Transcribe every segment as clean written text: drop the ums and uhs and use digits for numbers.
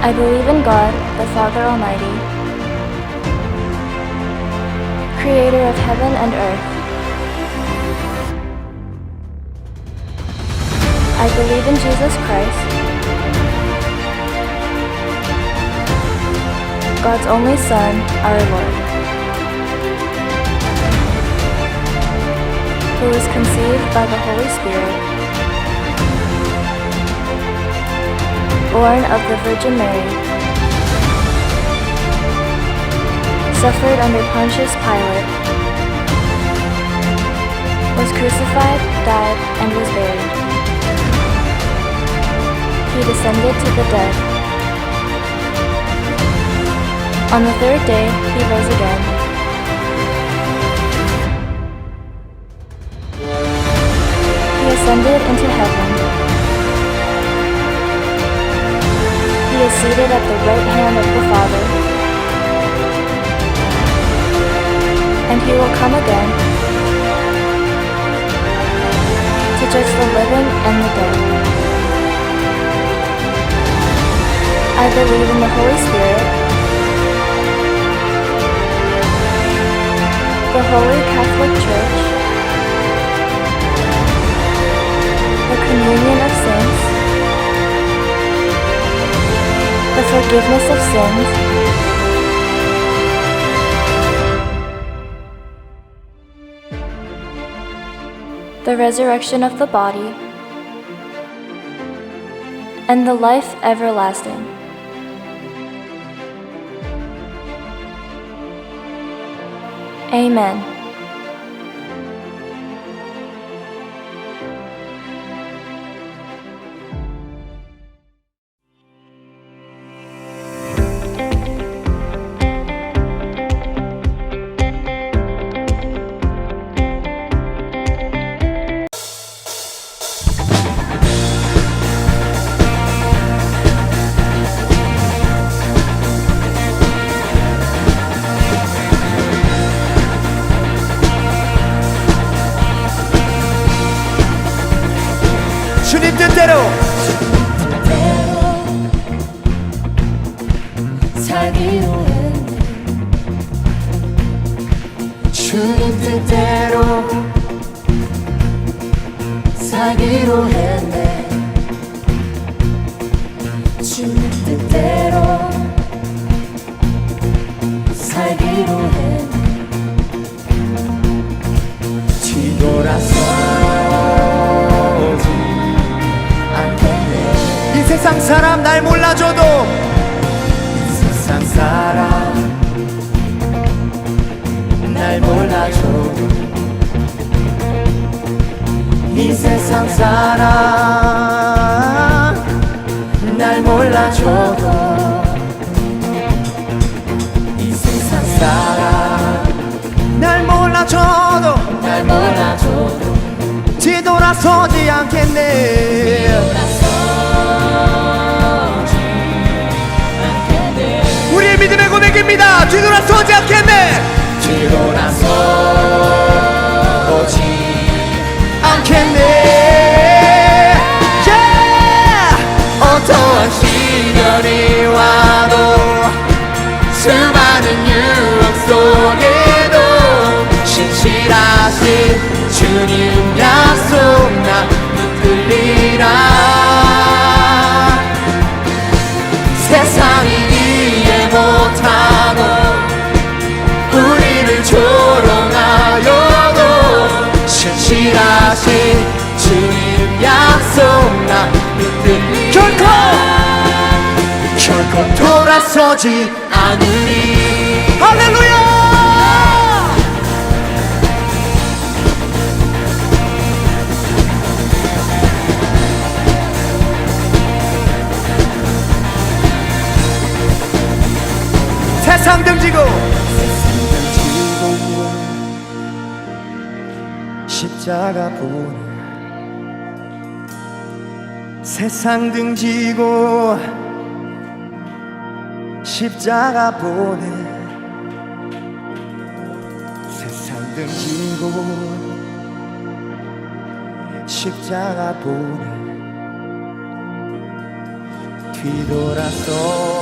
I believe in God, the Father Almighty, creator of heaven and earth. I believe in Jesus Christ, God's only Son, our Lord, who was conceived by the Holy Spirit, born of the Virgin Mary, suffered under Pontius Pilate, was crucified, died, and was buried. He descended to the dead. On the third day, he rose again. He ascended into heaven. He is seated at the right hand of the Father, and he will come again to judge the living and the dead. I believe in the Holy Spirit, the Holy Catholic Church, the communion of saints, the forgiveness of sins, the resurrection of the body, and the life everlasting. Amen. 주님 뜻대로 살기로 했네. 주님 뜻대로 살기로 했네. 주님 뜻대로 살기로 했네. 뒤돌아서지 않겠네. 이 세상 사람 날 몰라줘도 이 세상 사람 날 몰라줘도 이 세상 사람 날 몰라줘도 이 세상 사람 날 몰라줘도 날 몰라줘도 뒤돌아서지 않겠네. 우리의 믿음의 고백입니다. 뒤돌아서지 않겠네. 뒤돌아서지 않겠네. 어떠한 시련이 와도 수많은 유혹 속에도 신실하신 주님 약속 나 붙들리라. 세상이 이해 못하고 우리를 조롱하여도 신실하신 주님 약속 나 붙들리라. 결코 돌아서지 않으리. 할렐루야. 세상 등지고 십자가 보내. 세상 등지고 십자가 보내. 세상 등지고 십자가 보내. 뒤돌아서지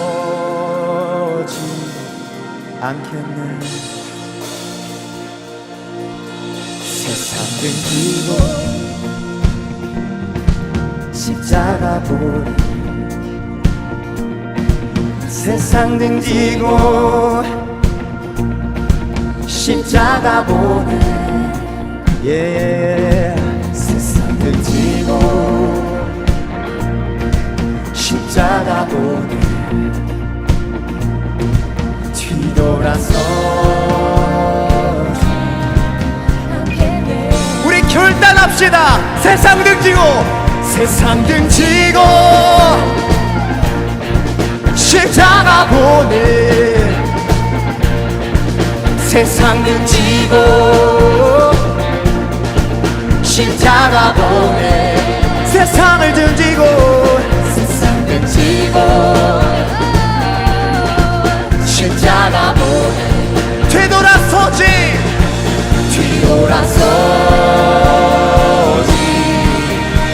않겠네. 세상 등지고 십자가 보리 세상 등지고 십자가 보리 세상 등지고 십자가 보리 뒤돌아서 우리 결단합시다. 세상 등지고 세상 등지고 십자가 보내 세상 등지고 십자가 보내 세상을 등지고 세상 등지고 십자가 보내 뒤돌아서지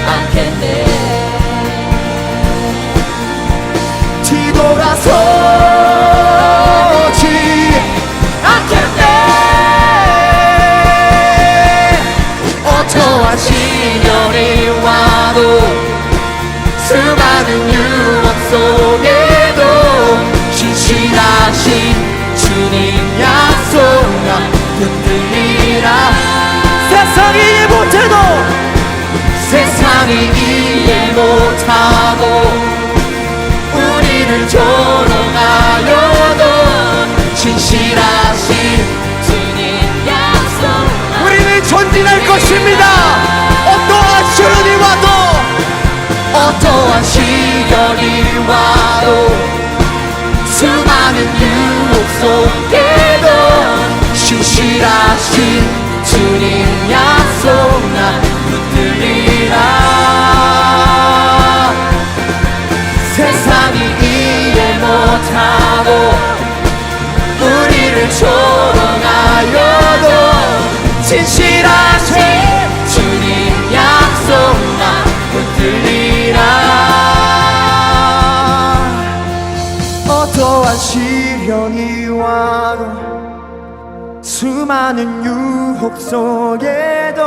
않겠네. 뒤돌아서지 않겠네. 어떠한 시련이 와도 수많은 유혹 속에도 신실하신 주님 약속나 붙들리라. 세상이 이해 못해도 세상이 이해 못하고 우리를 조롱하여도 진실하신 주님 약속 우리는 전진할 것입니다. 어떠한 시련이 와도 어떠한 시련이 와도 수많은 유혹 속에도 신실하신 주님 약속 나 붙들리라. 세상이 이해 못하고 우리를 조롱하여도 진실하신 주님 약속 나 붙들리라. 어떠한 시련이 와도 수많은 유혹 속에도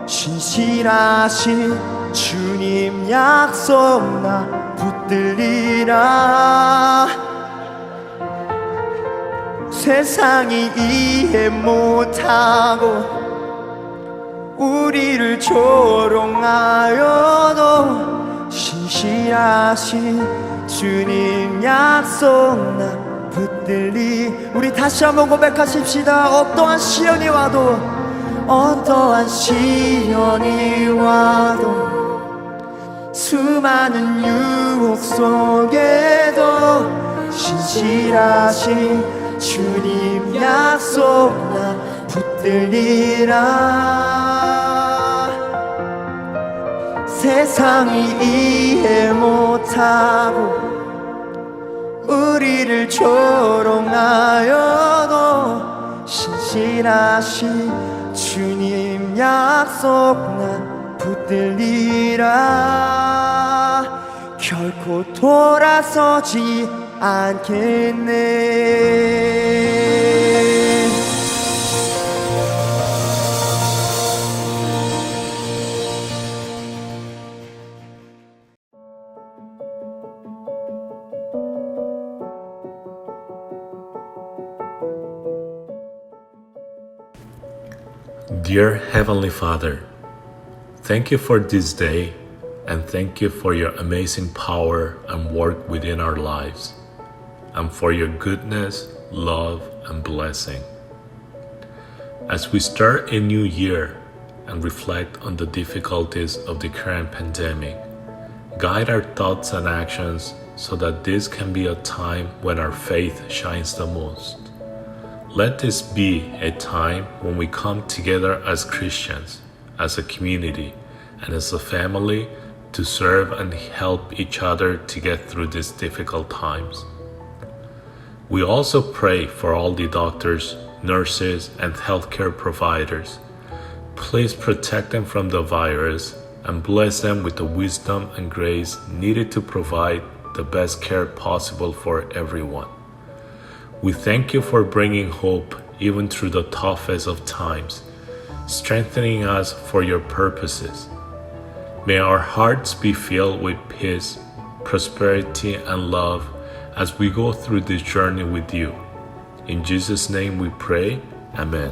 신실하신 주님 약속 나 붙들리라. 세상이 이해 못하고 우리를 조롱하여도 신실하신 주님 약속 나 붙들리. 우리 다시 한번 고백하십시다. 어떠한 시련이 와도 어떠한 시련이 와도 수많은 유혹 속에도 신실하신 주님 약속 나 붙들리라. 세상이 이해 못하고 우리를 조롱하여도 신실하신 주님 약속 나 붙들리라. 결코 돌아서지 않겠네. Dear Heavenly Father, thank you for this day and thank you for your amazing power and work within our lives and for your goodness, love, and blessing. As we start a new year and reflect on the difficulties of the current pandemic, guide our thoughts and actions so that this can be a time when our faith shines the most. Let this be a time when we come together as Christians, as a community, and as a family to serve and help each other to get through these difficult times. We also pray for all the doctors, nurses, and healthcare providers. Please protect them from the virus and bless them with the wisdom and grace needed to provide the best care possible for everyone. We thank you for bringing hope even through the toughest of times, strengthening us for your purposes. May our hearts be filled with peace, prosperity, and love as we go through this journey with you. In Jesus' name we pray. Amen.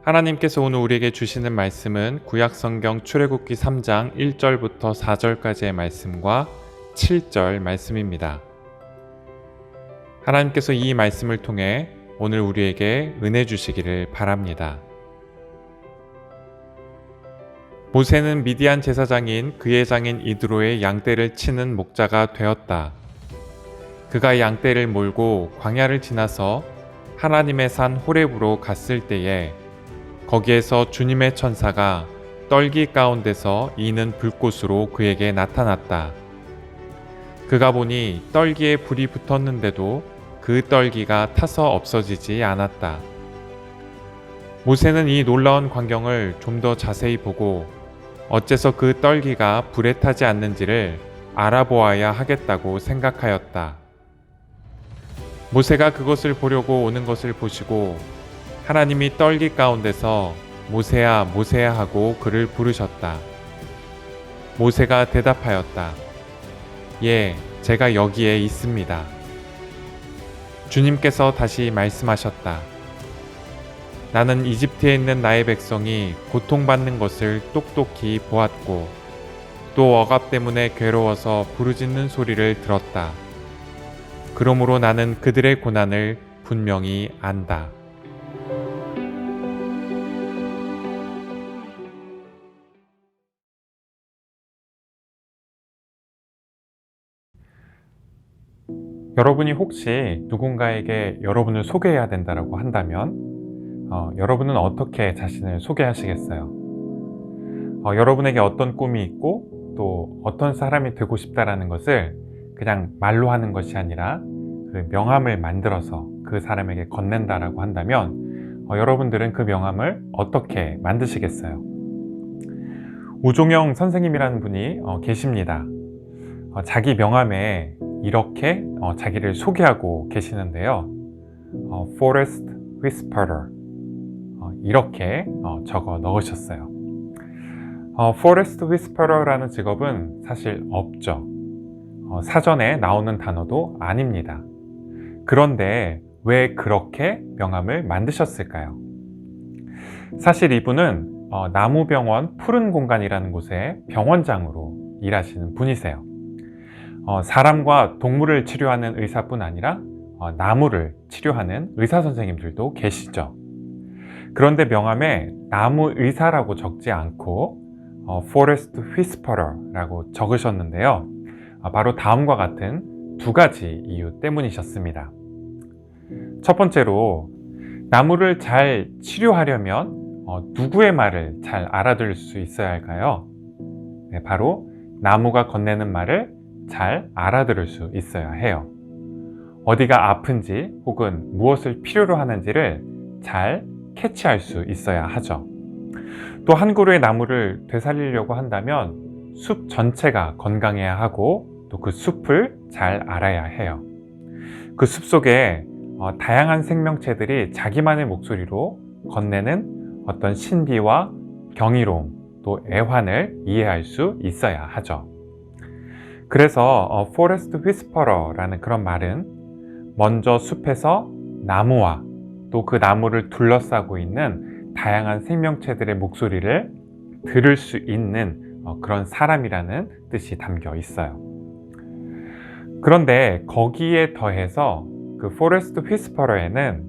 하나님께서 오늘 우리에게 주시는 말씀은 구약성경 출애굽기 3장 1절부터 4절까지의 말씀과 7절 말씀입니다. 하나님께서 이 말씀을 통해 오늘 우리에게 은혜 주시기를 바랍니다. 모세는 미디안 제사장인 그의 장인 이드로의 양떼를 치는 목자가 되었다. 그가 양떼를 몰고 광야를 지나서 하나님의 산 호렙으로 갔을 때에 거기에서 주님의 천사가 떨기 가운데서 이는 불꽃으로 그에게 나타났다. 그가 보니 떨기에 불이 붙었는데도 그 떨기가 타서 없어지지 않았다. 모세는 이 놀라운 광경을 좀 더 자세히 보고 어째서 그 떨기가 불에 타지 않는지를 알아보아야 하겠다고 생각하였다. 모세가 그것을 보려고 오는 것을 보시고 하나님이 떨기 가운데서 모세야 모세야 하고 그를 부르셨다. 모세가 대답하였다. 예, 제가 여기에 있습니다. 주님께서 다시 말씀하셨다. 나는 이집트에 있는 나의 백성이 고통받는 것을 똑똑히 보았고 또 억압 때문에 괴로워서 부르짖는 소리를 들었다. 그러므로 나는 그들의 고난을 분명히 안다. 여러분이 혹시 누군가에게 여러분을 소개해야 된다고 한다면 여러분은 어떻게 자신을 소개하시겠어요? 여러분에게 어떤 꿈이 있고 또 어떤 사람이 되고 싶다라는 것을 그냥 말로 하는 것이 아니라 그 명함을 만들어서 그 사람에게 건넨다라고 한다면 여러분들은 그 명함을 어떻게 만드시겠어요? 우종영 선생님이라는 분이 계십니다. 자기 명함에 이렇게 자기를 소개하고 계시는데요. Forest Whisperer 이렇게 적어 넣으셨어요. Forest Whisperer라는 직업은 사실 없죠. 사전에 나오는 단어도 아닙니다. 그런데 왜 그렇게 명함을 만드셨을까요? 사실 이분은 나무병원 푸른 공간이라는 곳의 병원장으로 일하시는 분이세요. 사람과 동물을 치료하는 의사뿐 아니라 나무를 치료하는 의사 선생님들도 계시죠. 그런데 명함에 나무 의사라고 적지 않고 Forest Whisperer라고 적으셨는데요. 바로 다음과 같은 두 가지 이유 때문이셨습니다. 첫 번째로 나무를 잘 치료하려면 누구의 말을 잘 알아들을 수 있어야 할까요? 네, 바로 나무가 건네는 말을 잘 알아들을 수 있어야 해요. 어디가 아픈지 혹은 무엇을 필요로 하는지를 잘 캐치할 수 있어야 하죠. 또 한 그루의 나무를 되살리려고 한다면 숲 전체가 건강해야 하고 또 그 숲을 잘 알아야 해요. 그 숲 속에 다양한 생명체들이 자기만의 목소리로 건네는 어떤 신비와 경이로움 또 애환을 이해할 수 있어야 하죠. 그래서 Forest Whisperer라는 그런 말은 먼저 숲에서 나무와 또 그 나무를 둘러싸고 있는 다양한 생명체들의 목소리를 들을 수 있는 그런 사람이라는 뜻이 담겨 있어요. 그런데 거기에 더해서 그 Forest Whisperer에는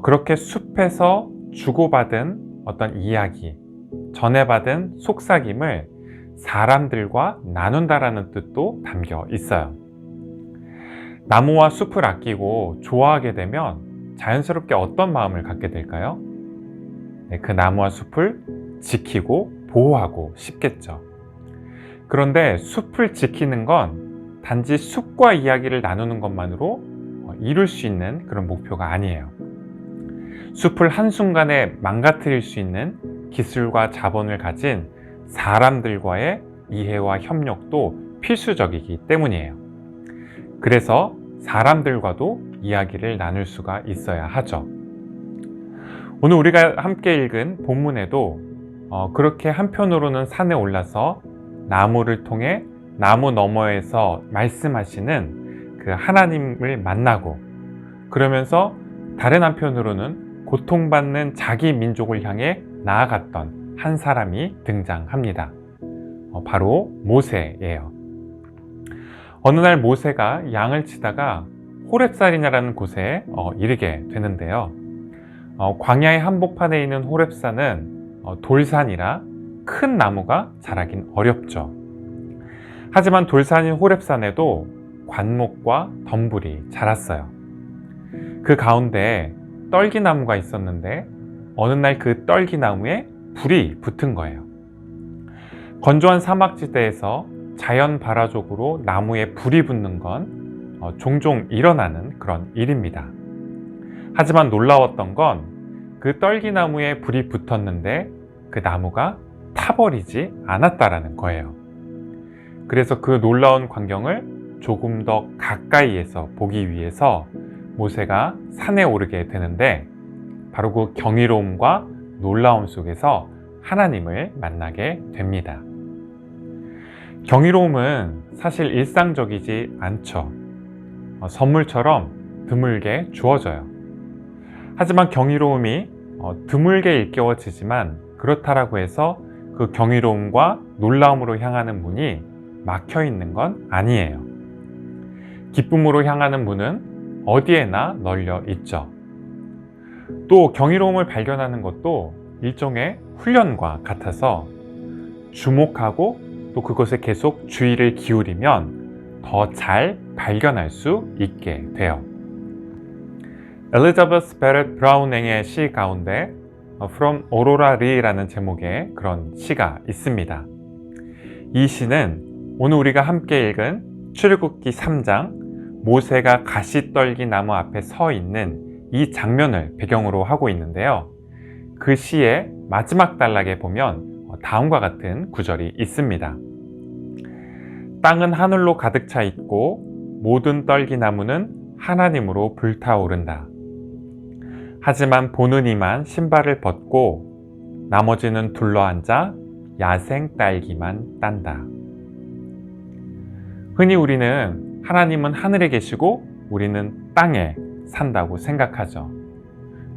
그렇게 숲에서 주고받은 어떤 이야기, 전해받은 속삭임을 사람들과 나눈다라는 뜻도 담겨 있어요. 나무와 숲을 아끼고 좋아하게 되면 자연스럽게 어떤 마음을 갖게 될까요? 네, 그 나무와 숲을 지키고 보호하고 싶겠죠. 그런데 숲을 지키는 건 단지 숲과 이야기를 나누는 것만으로 이룰 수 있는 그런 목표가 아니에요. 숲을 한순간에 망가뜨릴 수 있는 기술과 자본을 가진 사람들과의 이해와 협력도 필수적이기 때문이에요. 그래서 사람들과도 이야기를 나눌 수가 있어야 하죠. 오늘 우리가 함께 읽은 본문에도 그렇게 한편으로는 산에 올라서 나무를 통해 나무 너머에서 말씀하시는 그 하나님을 만나고, 그러면서 다른 한편으로는 고통받는 자기 민족을 향해 나아갔던 한 사람이 등장합니다. 바로 모세예요. 어느 날 모세가 양을 치다가 호렙산이라는 곳에 이르게 되는데요. 광야의 한복판에 있는 호렙산은 돌산이라 큰 나무가 자라긴 어렵죠. 하지만 돌산인 호렙산에도 관목과 덤불이 자랐어요. 그 가운데 떨기나무가 있었는데 어느 날 그 떨기나무에 불이 붙은 거예요. 건조한 사막지대에서 자연 발화적으로 나무에 불이 붙는 건 종종 일어나는 그런 일입니다. 하지만 놀라웠던 건 그 떨기나무에 불이 붙었는데 그 나무가 타버리지 않았다라는 거예요. 그래서 그 놀라운 광경을 조금 더 가까이에서 보기 위해서 모세가 산에 오르게 되는데, 바로 그 경이로움과 놀라움 속에서 하나님을 만나게 됩니다. 경이로움은 사실 일상적이지 않죠. 선물처럼 드물게 주어져요. 하지만 경이로움이 드물게 일깨워지지만 그렇다라고 해서 그 경이로움과 놀라움으로 향하는 문이 막혀 있는 건 아니에요. 기쁨으로 향하는 문은 어디에나 널려 있죠. 또 경이로움을 발견하는 것도 일종의 훈련과 같아서 주목하고 또 그것에 계속 주의를 기울이면 더 잘 발견할 수 있게 돼요. 엘리자베스 베렛 브라우닝의 시 가운데 From Aurora Lee라는 제목의 그런 시가 있습니다. 이 시는 오늘 우리가 함께 읽은 출애굽기 3장 모세가 가시떨기 나무 앞에 서 있는 이 장면을 배경으로 하고 있는데요. 그 시의 마지막 단락에 보면 다음과 같은 구절이 있습니다. 땅은 하늘로 가득 차 있고 모든 떨기나무는 하나님으로 불타오른다. 하지만 보는 이만 신발을 벗고 나머지는 둘러앉아 야생 딸기만 딴다. 흔히 우리는 하나님은 하늘에 계시고 우리는 땅에 산다고 생각하죠.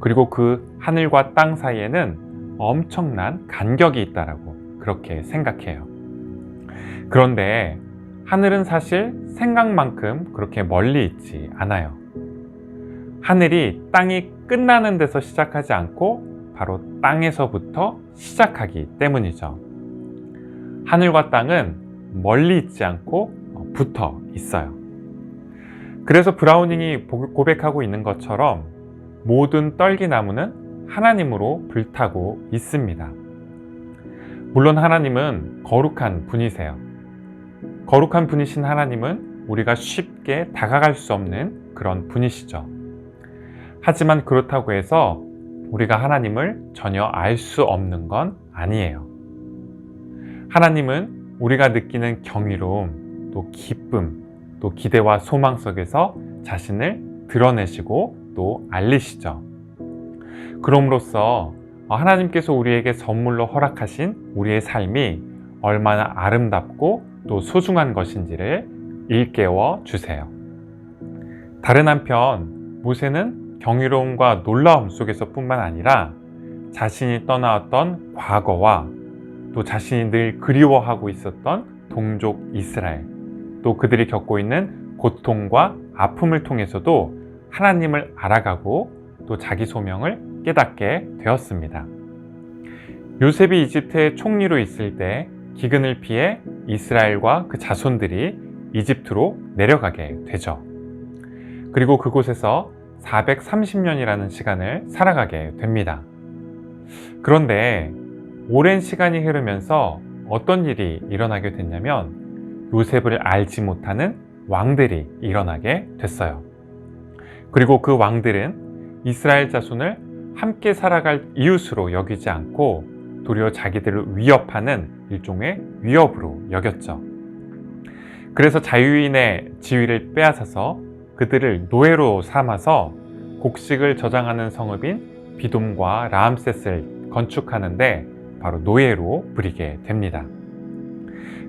그리고 그 하늘과 땅 사이에는 엄청난 간격이 있다라고 그렇게 생각해요. 그런데 하늘은 사실 생각만큼 그렇게 멀리 있지 않아요. 하늘이 땅이 끝나는 데서 시작하지 않고 바로 땅에서부터 시작하기 때문이죠. 하늘과 땅은 멀리 있지 않고 붙어 있어요. 그래서 브라우닝이 고백하고 있는 것처럼 모든 떨기나무는 하나님으로 불타고 있습니다. 물론 하나님은 거룩한 분이세요. 거룩한 분이신 하나님은 우리가 쉽게 다가갈 수 없는 그런 분이시죠. 하지만 그렇다고 해서 우리가 하나님을 전혀 알 수 없는 건 아니에요. 하나님은 우리가 느끼는 경이로움, 또 기쁨, 또 기대와 소망 속에서 자신을 드러내시고 또 알리시죠. 그럼으로써 하나님께서 우리에게 선물로 허락하신 우리의 삶이 얼마나 아름답고 또 소중한 것인지를 일깨워 주세요. 다른 한편 모세는 경이로움과 놀라움 속에서 뿐만 아니라 자신이 떠나왔던 과거와 또 자신이 늘 그리워하고 있었던 동족 이스라엘, 또 그들이 겪고 있는 고통과 아픔을 통해서도 하나님을 알아가고 또 자기 소명을 깨닫게 되었습니다. 요셉이 이집트의 총리로 있을 때 기근을 피해 이스라엘과 그 자손들이 이집트로 내려가게 되죠. 그리고 그곳에서 430년이라는 시간을 살아가게 됩니다. 그런데 오랜 시간이 흐르면서 어떤 일이 일어나게 됐냐면 요셉을 알지 못하는 왕들이 일어나게 됐어요. 그리고 그 왕들은 이스라엘 자손을 함께 살아갈 이웃으로 여기지 않고 도리어 자기들을 위협하는 일종의 위협으로 여겼죠. 그래서 자유인의 지위를 빼앗아서 그들을 노예로 삼아서 곡식을 저장하는 성읍인 비돔과 라암셋을 건축하는데 바로 노예로 부리게 됩니다.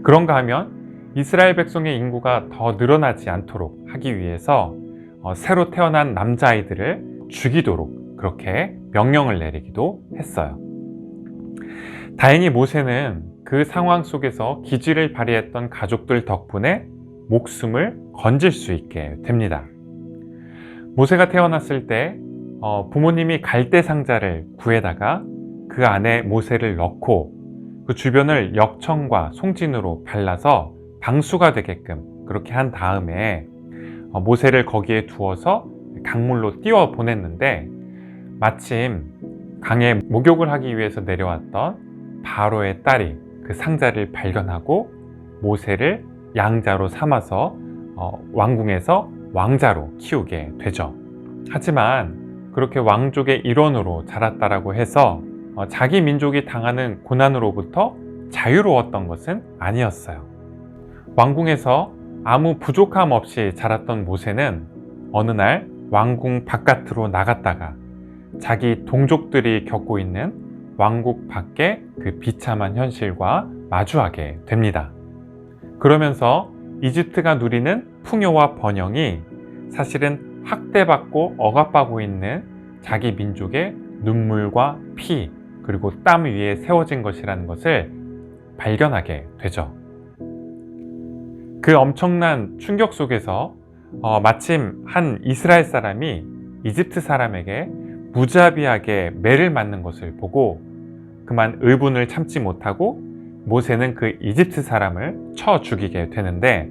그런가 하면 이스라엘 백성의 인구가 더 늘어나지 않도록 하기 위해서 새로 태어난 남자아이들을 죽이도록 그렇게 명령을 내리기도 했어요. 다행히 모세는 그 상황 속에서 기지를 발휘했던 가족들 덕분에 목숨을 건질 수 있게 됩니다. 모세가 태어났을 때 부모님이 갈대 상자를 구해다가 그 안에 모세를 넣고 그 주변을 역청과 송진으로 발라서 방수가 되게끔 그렇게 한 다음에 모세를 거기에 두어서 강물로 띄워 보냈는데 마침 강에 목욕을 하기 위해서 내려왔던 바로의 딸이 그 상자를 발견하고 모세를 양자로 삼아서 왕궁에서 왕자로 키우게 되죠. 하지만 그렇게 왕족의 일원으로 자랐다라고 해서 자기 민족이 당하는 고난으로부터 자유로웠던 것은 아니었어요. 왕궁에서 아무 부족함 없이 자랐던 모세는 어느 날 왕궁 바깥으로 나갔다가 자기 동족들이 겪고 있는 왕국 밖의 그 비참한 현실과 마주하게 됩니다. 그러면서 이집트가 누리는 풍요와 번영이 사실은 학대받고 억압하고 있는 자기 민족의 눈물과 피 그리고 땀 위에 세워진 것이라는 것을 발견하게 되죠. 그 엄청난 충격 속에서 마침 한 이스라엘 사람이 이집트 사람에게 무자비하게 매를 맞는 것을 보고 그만 의분을 참지 못하고 모세는 그 이집트 사람을 쳐 죽이게 되는데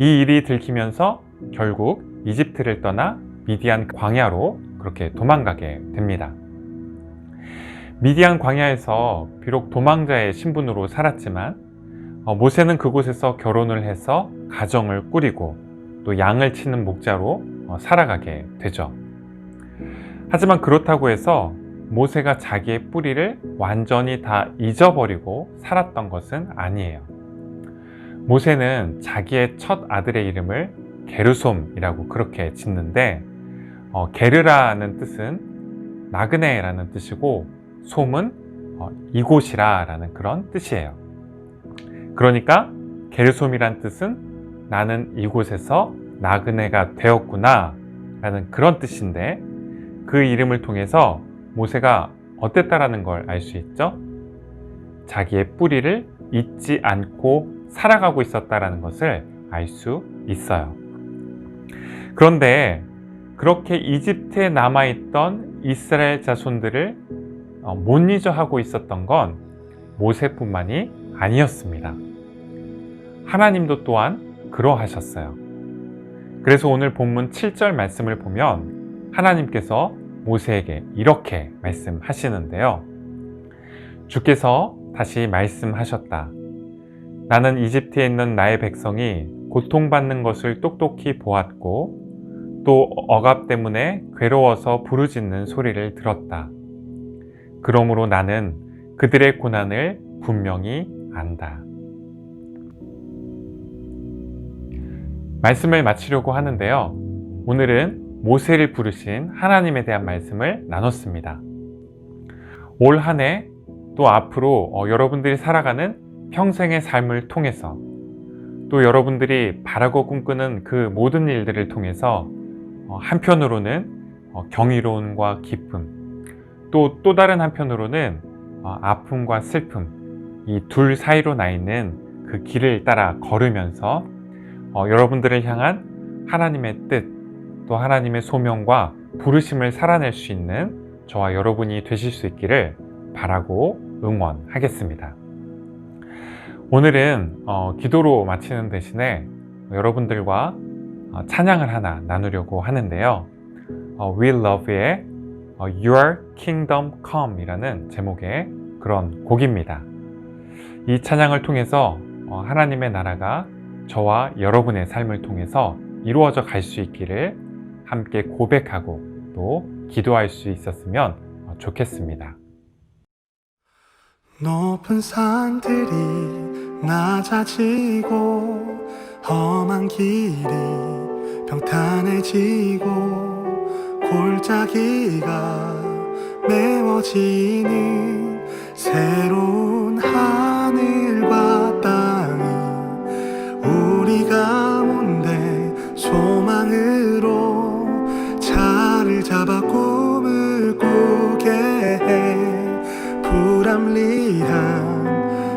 이 일이 들키면서 결국 이집트를 떠나 미디안 광야로 그렇게 도망가게 됩니다. 미디안 광야에서 비록 도망자의 신분으로 살았지만 모세는 그곳에서 결혼을 해서 가정을 꾸리고 또 양을 치는 목자로 살아가게 되죠. 하지만 그렇다고 해서 모세가 자기의 뿌리를 완전히 다 잊어버리고 살았던 것은 아니에요. 모세는 자기의 첫 아들의 이름을 게르솜이라고 그렇게 짓는데 게르라는 뜻은 나그네라는 뜻이고 솜은 이곳이라 라는 그런 뜻이에요. 그러니까 게르솜이란 뜻은 나는 이곳에서 나그네가 되었구나 라는 그런 뜻인데 그 이름을 통해서 모세가 어땠다라는 걸 알 수 있죠? 자기의 뿌리를 잊지 않고 살아가고 있었다라는 것을 알 수 있어요. 그런데 그렇게 이집트에 남아있던 이스라엘 자손들을 못 잊어 하고 있었던 건 모세뿐만이 아니었습니다. 하나님도 또한 그러하셨어요. 그래서 오늘 본문 7절 말씀을 보면 하나님께서 모세에게 이렇게 말씀하시는데요. 주께서 다시 말씀하셨다. 나는 이집트에 있는 나의 백성이 고통받는 것을 똑똑히 보았고 또 억압 때문에 괴로워서 부르짖는 소리를 들었다. 그러므로 나는 그들의 고난을 분명히 안다. 말씀을 마치려고 하는데요. 오늘은 모세를 부르신 하나님에 대한 말씀을 나눴습니다. 올 한 해 또 앞으로 여러분들이 살아가는 평생의 삶을 통해서 또 여러분들이 바라고 꿈꾸는 그 모든 일들을 통해서 한편으로는 경이로움과 기쁨 또 다른 한편으로는 아픔과 슬픔 이 둘 사이로 나 있는 그 길을 따라 걸으면서 여러분들을 향한 하나님의 뜻 또 하나님의 소명과 부르심을 살아낼 수 있는 저와 여러분이 되실 수 있기를 바라고 응원하겠습니다. 오늘은 기도로 마치는 대신에 여러분들과 찬양을 하나 나누려고 하는데요. We Love의 Your Kingdom Come 이라는 제목의 그런 곡입니다. 이 찬양을 통해서 하나님의 나라가 저와 여러분의 삶을 통해서 이루어져 갈 수 있기를 함께 고백하고 또 기도할 수 있었으면 좋겠습니다. 높은 산들이 낮아지고 험한 길이 평탄해지고 골짜기가 메워지는 새로운 하늘과 땅이 우리 가운데 소망으로 자리를 잡아 꿈을 꾸게 해. 불합리한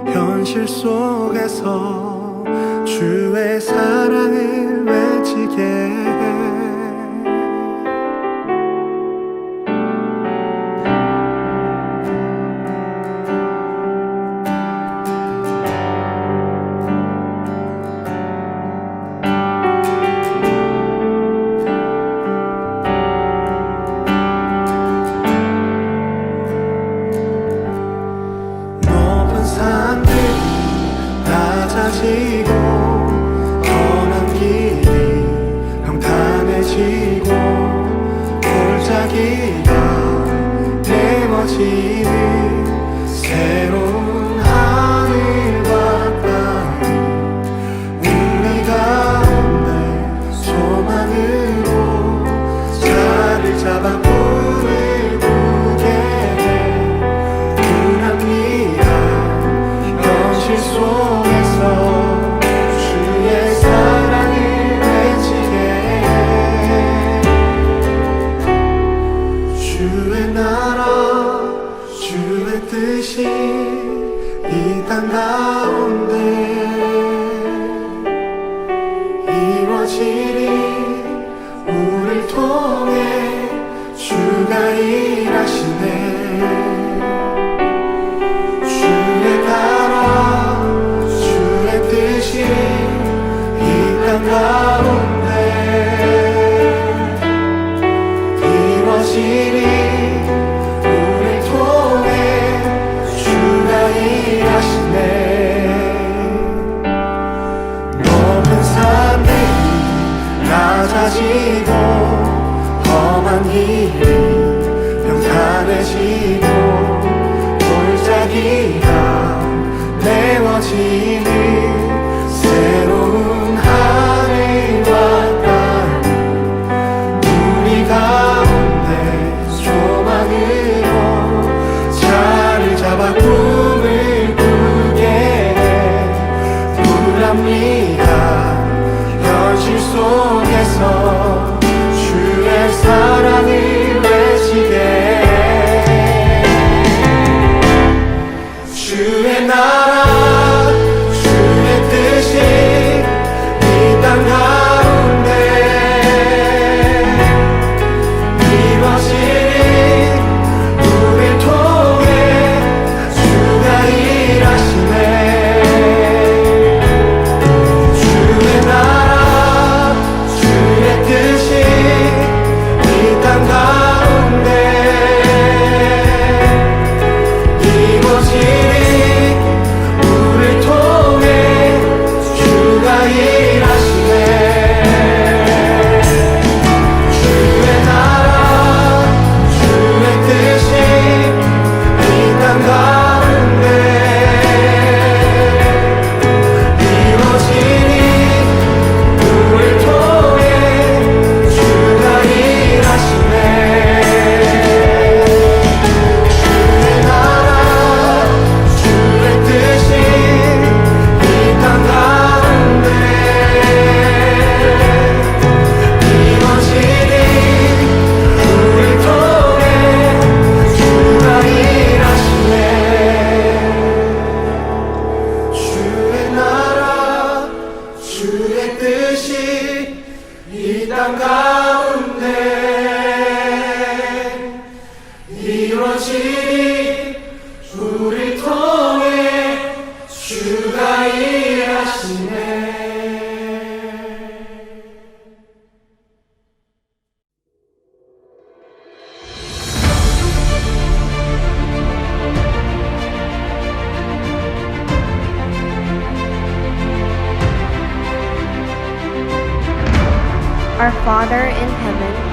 현실 속에서 주의 사랑을 외치게 해. 높은 산들이 낮아지고 험한 길이 평탄해지고 골짜기가 메워지는 새로운 하늘과 땅이 우리 가운데 소망으로 자리를 잡아 꿈을 꾸게 해. 불합리한 현실 속에서 주의 사랑을 외치게 해. 주의 나라 주의 뜻이 이 땅 가운데 이루어지리. 우릴 통해 주가 일하시네. 주의 나라 주의 뜻이 이 땅 가운데 이루어지리. 우릴 통해 주가 일하시네. 높은 산들이 낮아지고 험한 길이 평탄해지고 골짜기가 메워지는 새로운 하늘과 땅 우리 가운데 소망으로 자리를 잡아 꿈을 꾸게 해. 불합리한 현실 속에서 주의 사랑을 외치게 해. 주의 나라 주의 뜻이 이 땅 가운데 이루어지리. 우릴 통해 주가 일하시네. 주의 나라 주의 뜻이 이 땅 가운데 이루어지리. 우릴 통해 주가 일하시네. 주의 나라 주의 뜻이 이 땅 가운데 이루어지리. 우릴 통해 주가 일하시네. 주의 나라 주의 뜻이 이 땅 가운데 이루어지리. 우릴 통해 주가 일하시네. 주의 나라 주의 뜻이 이 땅 가운데 이루어지리. 우릴 통해 주가 일하시네. Our Father in heaven,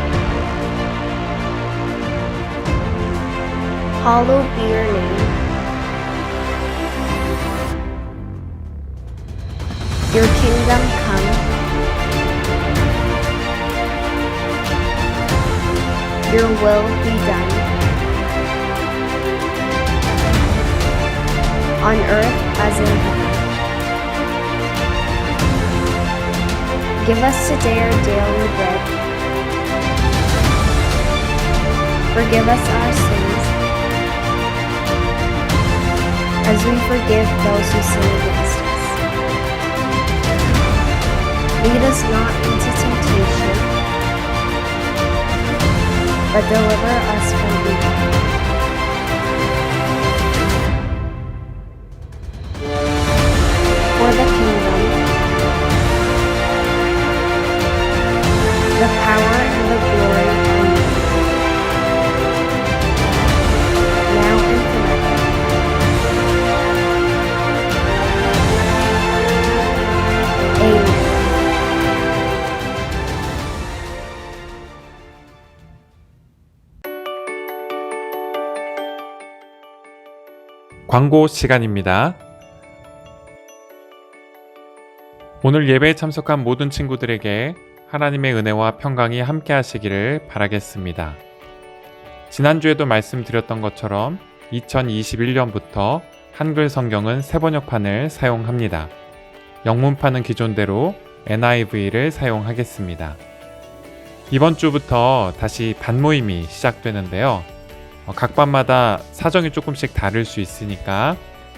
Hallowed be your name. Your kingdom come. Your will be done. On earth as in heaven. Give us today our daily bread. Forgive us our sins, as we forgive those who sin against us. Lead us not into temptation, but deliver us from evil. For the kingdom, the power and the glory are yours, now and forever. Amen. 광고 시간입니다. 오늘 예배에 참석한 모든 친구들에게 하나님의 은혜와 평강이 함께 하시기를 바라겠습니다. 지난주에도 말씀드렸던 것처럼 2021년부터 한글 성경은 새번역판을 사용합니다. 영문판은 기존대로 NIV를 사용하겠습니다. 이번 주부터 다시 반모임이 시작되는데요. 각 반마다 사정이 조금씩 다를 수 있으니까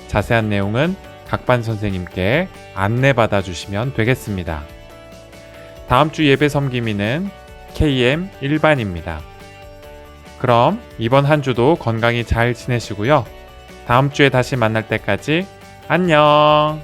자세한 내용은 각 반 선생님께 안내받아 주시면 되겠습니다. 다음 주 예배 섬김이는 KM 1반입니다. 그럼 이번 한 주도 건강히 잘 지내시고요. 다음 주에 다시 만날 때까지 안녕!